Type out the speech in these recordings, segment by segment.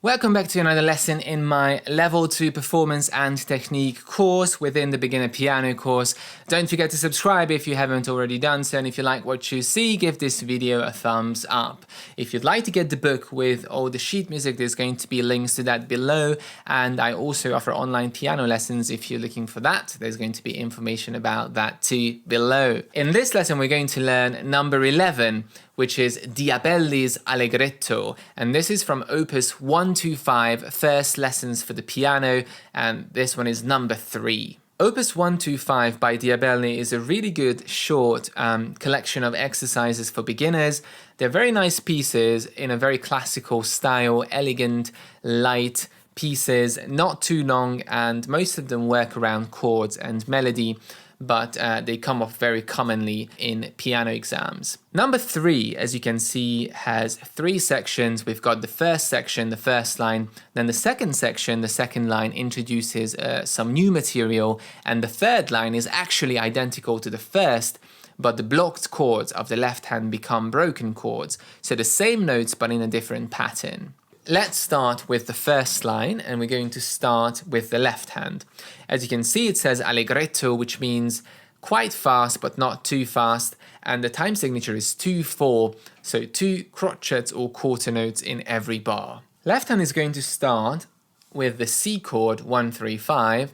Welcome back to another lesson in my Level 2 Performance and Technique course within the Beginner Piano course. Don't forget to subscribe if you haven't already done so, and if you like what you see, give this video a thumbs up. If you'd like to get the book with all the sheet music, there's going to be links to that below, and I also offer online piano lessons if you're looking for that. There's going to be information about that too below. In this lesson, we're going to learn number 11, which is Diabelli's Allegretto, and this is from Op.125, First Lessons for the Piano, and this one is number 3. Op.125 by Diabelli is a really good short collection of exercises for beginners. They're very nice pieces in a very classical style, elegant, light pieces, not too long, and most of them work around chords and melody, but they come up very commonly in piano exams. Number 3, as you can see, has 3 sections. We've got the first section, the first line, then the second section, the second line introduces some new material, and the third line is actually identical to the first, but the blocked chords of the left hand become broken chords, so the same notes but in a different pattern. Let's start with the first line, and we're going to start with the left hand. As you can see, it says Allegretto, which means quite fast but not too fast, and the time signature is 2/4, so 2 crotchets or quarter notes in every bar. Left hand is going to start with the C chord 1-3-5,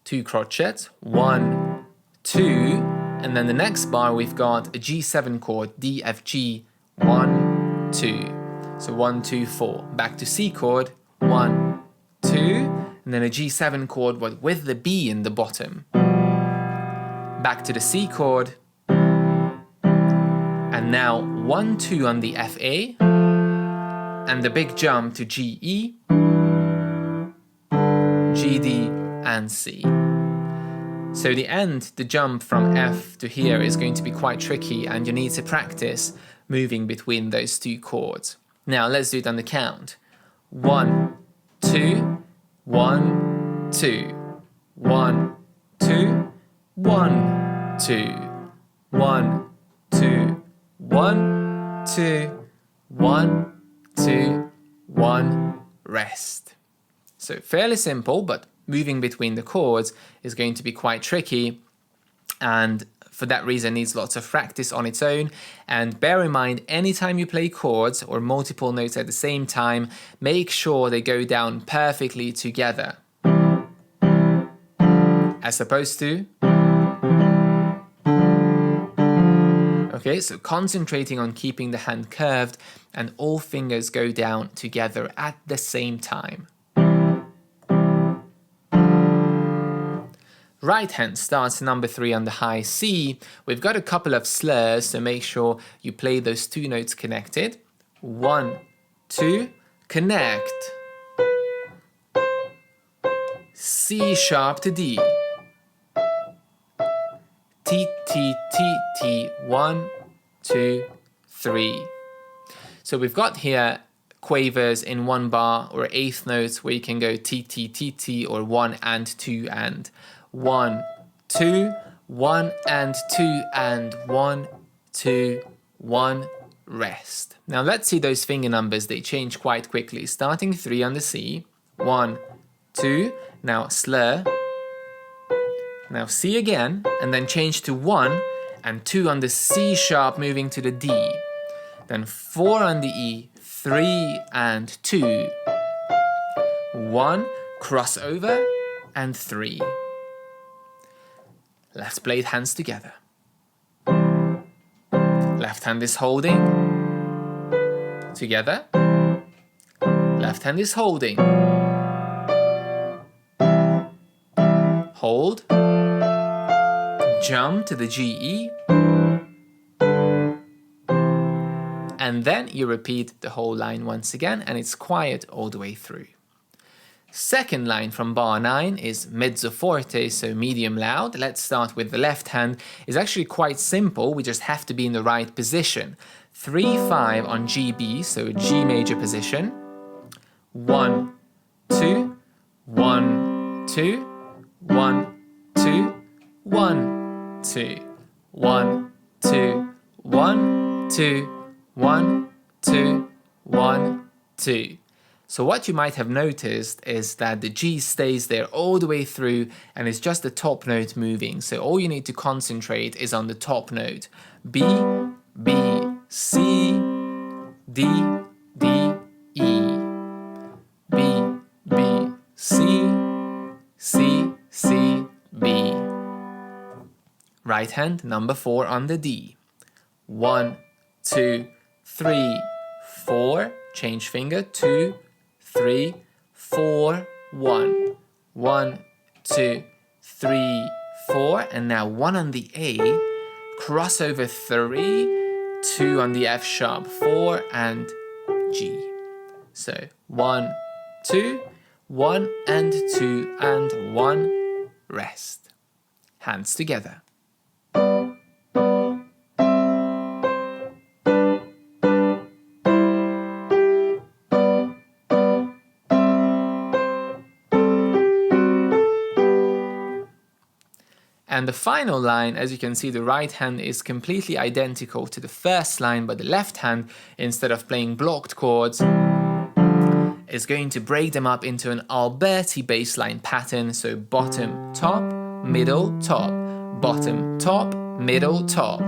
2 crotchets, 1, 2, and then the next bar we've got a G7 chord, D, F, G, 1, 2. So 1, 2, 4. Back to C chord, 1, 2, and then a G7 chord but with the B in the bottom. Back to the C chord, and now 1, 2 on the FA, and the big jump to GE, GD, and C. So the jump from F to here is going to be quite tricky, and you need to practice moving between those 2 chords. Now let's do it on the count. 1, 2, 1, 2, 1, 2, 1, 2, 1, 2, 1, 2, 1, 2, 1, rest. So fairly simple, but moving between the chords is going to be quite tricky, and for that reason needs lots of practice on its own. And bear in mind, anytime you play chords or multiple notes at the same time, make sure they go down perfectly together, as opposed to. Okay, so concentrating on keeping the hand curved and all fingers go down together at the same time. Right hand starts number 3 on the high C. We've got a couple of slurs, so make sure you play those 2 notes connected. 1, 2, connect. C sharp to D. T, T, T, T, 1, 2, 3. So we've got here quavers in 1 bar or 8th notes where you can go T, T, T, T, or 1 and 2 and. 1, 2, 1 and 2 and 1, 2, 1, rest. Now let's see those finger numbers, they change quite quickly. Starting 3 on the C, 1, 2, now slur, now C again, and then change to 1 and 2 on the C sharp, moving to the D. Then 4 on the E, 3 and 2, 1, crossover, and 3. Let's play it hands together. Left hand is holding. Together. Left hand is holding. Hold. Jump to the GE. And then you repeat the whole line once again, and it's quiet all the way through. Second line from bar 9 is mezzo forte, so medium loud. Let's start with the left hand. It's actually quite simple, we just have to be in the right position. 3-5 on GB, so G major position. 1, 2, 1, 2, 1, 2, 1, 2, 1, 2, 1, 2, 1, 2, 1, 2. So what you might have noticed is that the G stays there all the way through and it's just the top note moving. So all you need to concentrate is on the top note. B, B, C, D, D, E. B, B, C, C, C, B. Right hand, number 4 on the D. 1, 2, 3, 4. Change finger. 2, 3, 4, 1. 1, 2, 3, 4. And now 1 on the A. Cross over 3, 2 on the F sharp, 4 and G. So 1, 2, 1 and 2 and 1. Rest. Hands together. And the final line, as you can see, the right hand is completely identical to the first line, but the left hand, instead of playing blocked chords, is going to break them up into an Alberti bassline pattern. So bottom, top, middle, top, bottom, top, middle, top.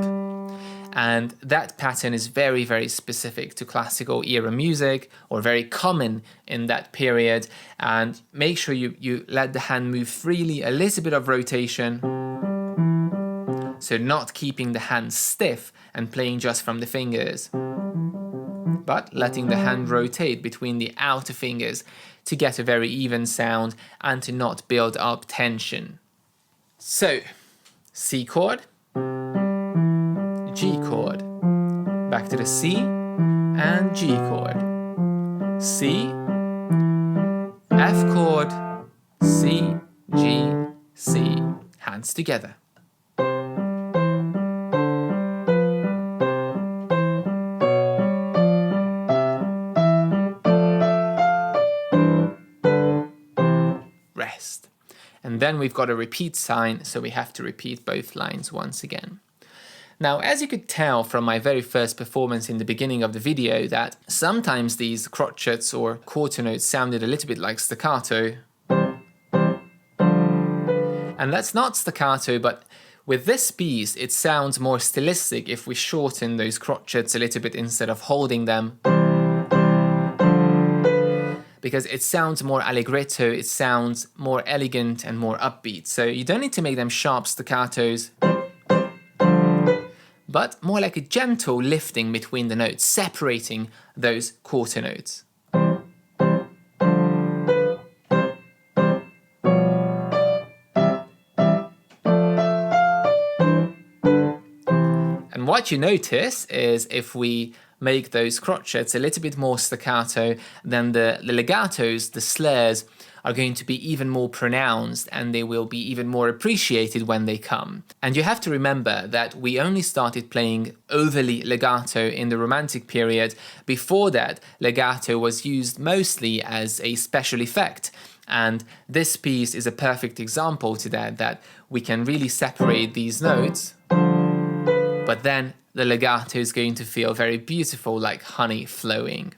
And that pattern is very, very specific to classical era music, or very common in that period. And make sure you let the hand move freely, a little bit of rotation. So not keeping the hand stiff and playing just from the fingers, but letting the hand rotate between the outer fingers to get a very even sound and to not build up tension. So, C chord, G chord, back to the C and G chord, C, F chord, C, G, C, hands together. Rest. And then we've got a repeat sign, so we have to repeat both lines once again. Now, as you could tell from my very first performance in the beginning of the video, that sometimes these crotchets or quarter notes sounded a little bit like staccato. And that's not staccato, but with this piece, it sounds more stylistic if we shorten those crotchets a little bit instead of holding them. Because it sounds more allegretto, it sounds more elegant and more upbeat. So you don't need to make them sharp staccatos, but more like a gentle lifting between the notes, separating those quarter notes. And what you notice is if we make those crotchets a little bit more staccato, then the legatos, the slurs, are going to be even more pronounced and they will be even more appreciated when they come. And you have to remember that we only started playing overly legato in the Romantic period. Before that, legato was used mostly as a special effect. And this piece is a perfect example to that we can really separate these notes, but then the legato is going to feel very beautiful, like honey flowing.